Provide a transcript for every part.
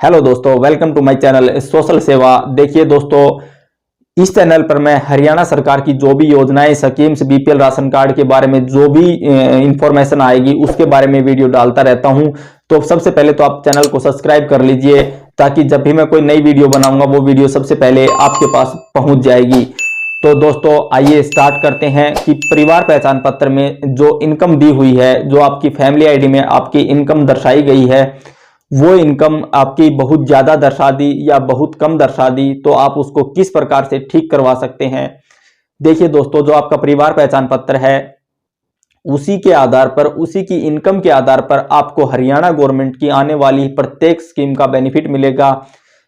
Hello दोस्तों, welcome to my channel social Seva. देखिए दोस्तों, इस चैनल पर मैं हरियाणा सरकार की जो भी योजनाएं, स्कीम्स, बीपीएल राशन कार्ड के बारे में जो भी इंफॉर्मेशन आएगी उसके बारे में वीडियो डालता रहता हूं। तो सबसे पहले तो आप चैनल को सब्सक्राइब कर लीजिए ताकि जब भी मैं कोई नई वीडियो बनाऊंगा वो वीडियो सबसे पहले आपके पास पहुंच जाएगी। तो दोस्तों आइए स्टार्ट करते हैं कि परिवार पहचान पत्र में जो इनकम दी हुई है, जो आपकी फैमिली आईडी में आपकी इनकम दर्शाई गई है, वो इनकम आपकी बहुत ज्यादा दर्शा दी या बहुत कम दर्शा दी, तो आप उसको किस प्रकार से ठीक करवा सकते हैं। देखिए दोस्तों, जो आपका परिवार पहचान पत्र है उसी के आधार पर, उसी की इनकम के आधार पर आपको हरियाणा गवर्नमेंट की आने वाली प्रत्येक स्कीम का बेनिफिट मिलेगा।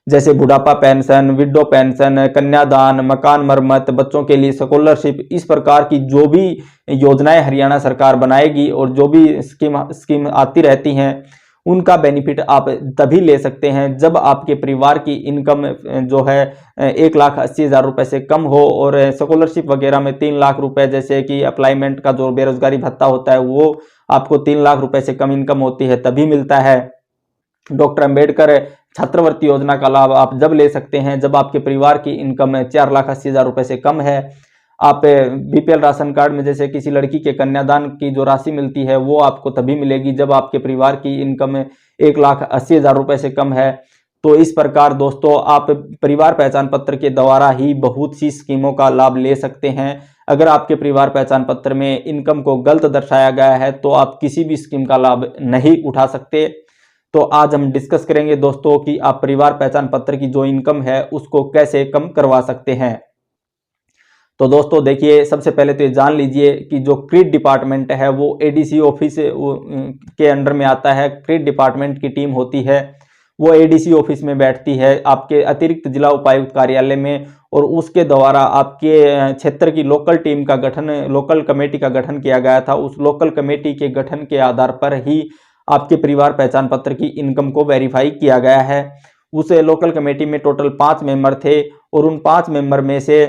जैसे बुढ़ापा पेंशन, विडो पेंशन, कन्यादान, मकान मरम्मत, बच्चों के लिए स्कॉलरशिप, इस प्रकार की जो भी योजनाएं हरियाणा सरकार बनाएगी और जो भी स्कीम आती रहती हैं उनका बेनिफिट आप तभी ले सकते हैं जब आपके परिवार की इनकम जो है 1,80,000 रुपए से कम हो। और स्कॉलरशिप वगैरह में 3 लाख रुपए, जैसे कि अप्लाइमेंट का जो बेरोजगारी भत्ता होता है वो आपको 3 लाख रुपए से कम इनकम होती है तभी मिलता है। डॉक्टर अंबेडकर छात्रवृत्ति योजना का लाभ आप जब ले सकते हैं जब आपके परिवार की इनकम 4,80,000 रुपए से कम है। आप बीपीएल राशन कार्ड में जैसे किसी लड़की के कन्यादान की जो राशि मिलती है वो आपको तभी मिलेगी जब आपके परिवार की इनकम 1,80,000 रुपए से कम है। तो इस प्रकार दोस्तों आप परिवार पहचान पत्र के द्वारा ही बहुत सी स्कीमों का लाभ ले सकते हैं। अगर आपके परिवार पहचान पत्र में इनकम को गलत दर्शाया गया है तो आप किसी भी स्कीम का लाभ नहीं उठा सकते। तो आज हम डिस्कस करेंगे दोस्तों कि आप परिवार पहचान पत्र की जो इनकम है उसको कैसे कम करवा सकते हैं। तो दोस्तों देखिए, सबसे पहले तो ये जान लीजिए कि जो क्रीड डिपार्टमेंट है वो एडीसी ऑफिस के अंडर में आता है। क्रीड डिपार्टमेंट की टीम होती है वो एडीसी ऑफिस में बैठती है आपके अतिरिक्त जिला उपायुक्त कार्यालय में, और उसके द्वारा आपके क्षेत्र की लोकल टीम का गठन, लोकल कमेटी का गठन किया गया था। उस लोकल कमेटी के गठन के आधार पर ही आपके परिवार पहचान पत्र की इनकम को वेरीफाई किया गया है। उस लोकल कमेटी में टोटल 5 मेंबर थे और उन 5 मेंबर में से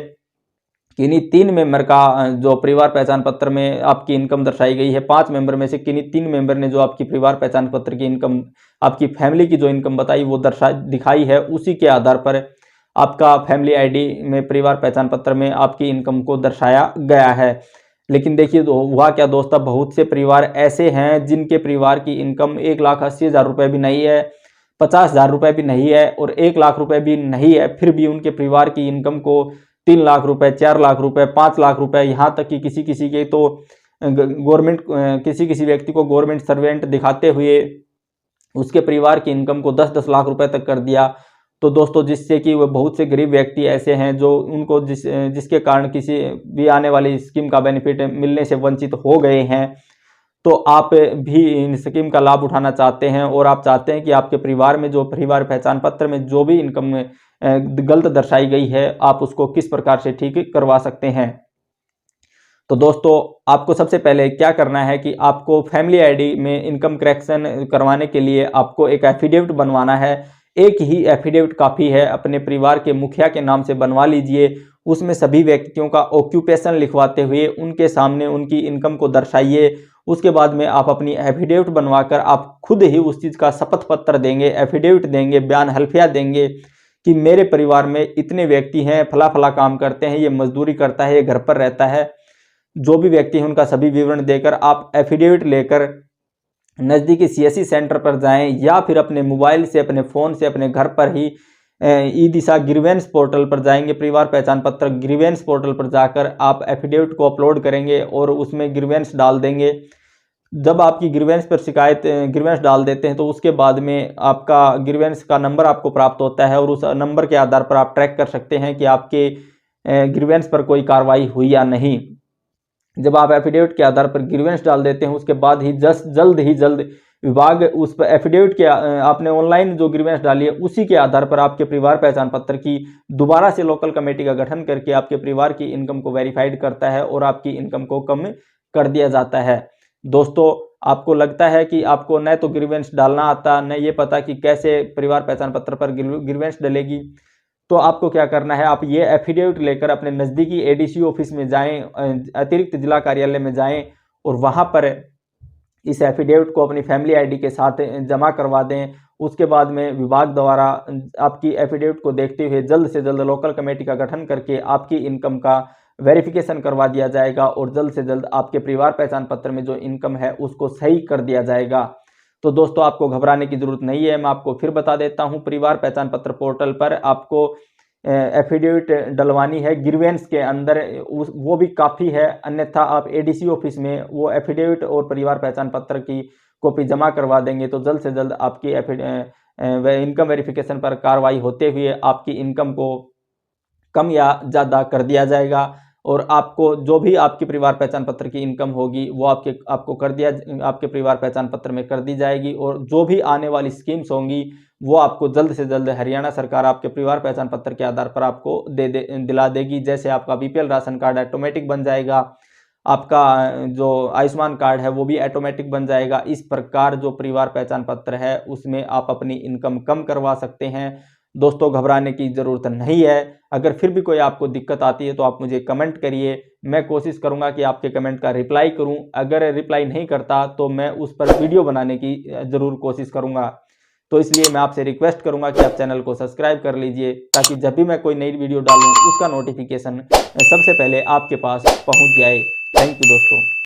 किन्हीं 3 मेंबर का जो परिवार पहचान पत्र में आपकी इनकम दर्शाई गई है, 5 मेंबर में से किन्हीं 3 मेंबर ने जो आपकी परिवार पहचान पत्र की इनकम, आपकी फैमिली की जो इनकम बताई वो दिखाई है, उसी के आधार पर आपका फैमिली आईडी में परिवार पहचान पत्र में आपकी इनकम को दर्शाया गया है। लेकिन देखिए हुआ क्या दोस्तों, बहुत से परिवार ऐसे हैं जिनके परिवार की इनकम 1,80,000 रुपये भी नहीं है, 50,000 रुपये भी नहीं है और 1 लाख रुपए भी नहीं है, फिर भी उनके परिवार की इनकम को 3 लाख रुपए, 4 लाख रुपए, 5 लाख रुपए, यहाँ तक कि किसी किसी के तो गवर्नमेंट, किसी किसी व्यक्ति को गवर्नमेंट सर्वेंट दिखाते हुए उसके परिवार की इनकम को 10-10 लाख रुपए तक कर दिया। तो दोस्तों जिससे कि वो बहुत से गरीब व्यक्ति ऐसे हैं जो उनको जिसके कारण किसी भी आने वाली स्कीम का बेनिफिट मिलने से वंचित हो गए हैं। तो आप भी इन स्कीम का लाभ उठाना चाहते हैं और आप चाहते हैं कि आपके परिवार में जो परिवार पहचान पत्र में जो भी इनकम गलत दर्शाई गई है आप उसको किस प्रकार से ठीक करवा सकते हैं। तो दोस्तों आपको सबसे पहले क्या करना है कि आपको फैमिली आईडी में इनकम करेक्शन करवाने के लिए आपको एक एफिडेविट बनवाना है। एक ही एफिडेविट काफ़ी है, अपने परिवार के मुखिया के नाम से बनवा लीजिए। उसमें सभी व्यक्तियों का ऑक्यूपेशन लिखवाते हुए उनके सामने उनकी इनकम को दर्शाइए। उसके बाद में आप अपनी एफिडेविट बनवाकर आप खुद ही उस चीज़ का शपथ पत्र देंगे, एफिडेविट देंगे, बयान हल्फिया देंगे कि मेरे परिवार में इतने व्यक्ति हैं, फला फला काम करते हैं, ये मजदूरी करता है, ये घर पर रहता है। जो भी व्यक्ति हैं उनका सभी विवरण देकर आप एफिडेविट लेकर नज़दीकी सीएससी सेंटर पर जाएं या फिर अपने मोबाइल से, अपने फ़ोन से, अपने घर पर ही ई दिशा ग्रीवेंस पोर्टल पर जाएंगे। परिवार पहचान पत्र ग्रीवेंस पोर्टल पर जाकर आप एफिडेविट को अपलोड करेंगे और उसमें ग्रीवेंस डाल देंगे। जब आपकी ग्रीवेंस पर शिकायत ग्रीवेंस डाल देते हैं तो उसके बाद में आपका ग्रीवेंस का नंबर आपको प्राप्त होता है और उस नंबर के आधार पर आप ट्रैक कर सकते हैं कि आपके ग्रीवेंस पर कोई कार्रवाई हुई या नहीं। जब आप एफिडेविट के आधार पर ग्रीवेंस डाल देते हैं उसके बाद ही जल्द विभाग उस पर एफिडेविट के आपने ऑनलाइन जो ग्रीवेंस डाली है उसी के आधार पर आपके परिवार पहचान पत्र की दोबारा से लोकल कमेटी का गठन करके आपके परिवार की इनकम को वेरीफाइड करता है और आपकी इनकम को कम कर दिया जाता है। दोस्तों आपको लगता है कि आपको न तो ग्रीवेंस डालना आता, न ये पता कि कैसे परिवार पहचान पत्र पर ग्रीवेंस डलेगी, तो आपको क्या करना है, आप ये एफिडेविट लेकर अपने नज़दीकी एडीसी ऑफिस में जाएं, अतिरिक्त जिला कार्यालय में जाएं और वहां पर इस एफिडेविट को अपनी फैमिली आईडी के साथ जमा करवा दें उसके बाद में विभाग द्वारा आपकी एफिडेविट को देखते हुए जल्द से जल्द लोकल कमेटी का गठन करके आपकी इनकम का वेरिफिकेशन करवा दिया जाएगा और जल्द से जल्द आपके परिवार पहचान पत्र में जो इनकम है उसको सही कर दिया जाएगा। तो दोस्तों आपको घबराने की जरूरत नहीं है। मैं आपको फिर बता देता हूं, परिवार पहचान पत्र पोर्टल पर आपको एफिडेविट डलवानी है ग्रीवेंस के अंदर, वो भी काफ़ी है, अन्यथा आप एडीसी ऑफिस में वो एफिडेविट और परिवार पहचान पत्र की कॉपी जमा करवा देंगे तो जल्द से जल्द आपकी इनकम वेरिफिकेशन पर कार्रवाई होते हुए आपकी इनकम को कम या ज़्यादा कर दिया जाएगा और आपको जो भी आपके परिवार पहचान पत्र की इनकम होगी वो आपको आपके परिवार पहचान पत्र में कर दी जाएगी और जो भी आने वाली स्कीम्स होंगी वो आपको जल्द से जल्द हरियाणा सरकार आपके परिवार पहचान पत्र के आधार पर आपको दिला देगी। जैसे आपका बीपीएल राशन कार्ड ऑटोमेटिक बन जाएगा, आपका जो आयुष्मान कार्ड है वो भी ऑटोमेटिक बन जाएगा। इस प्रकार जो परिवार पहचान पत्र है उसमें आप अपनी इनकम कम करवा सकते हैं। दोस्तों घबराने की ज़रूरत नहीं है। अगर फिर भी कोई आपको दिक्कत आती है तो आप मुझे कमेंट करिए, मैं कोशिश करूंगा कि आपके कमेंट का रिप्लाई करूं। अगर रिप्लाई नहीं करता तो मैं उस पर वीडियो बनाने की ज़रूर कोशिश करूंगा। तो इसलिए मैं आपसे रिक्वेस्ट करूंगा कि आप चैनल को सब्सक्राइब कर लीजिए ताकि जब भी मैं कोई नई वीडियो डालूं उसका नोटिफिकेशन सबसे पहले आपके पास पहुंच जाए। थैंक यू दोस्तों।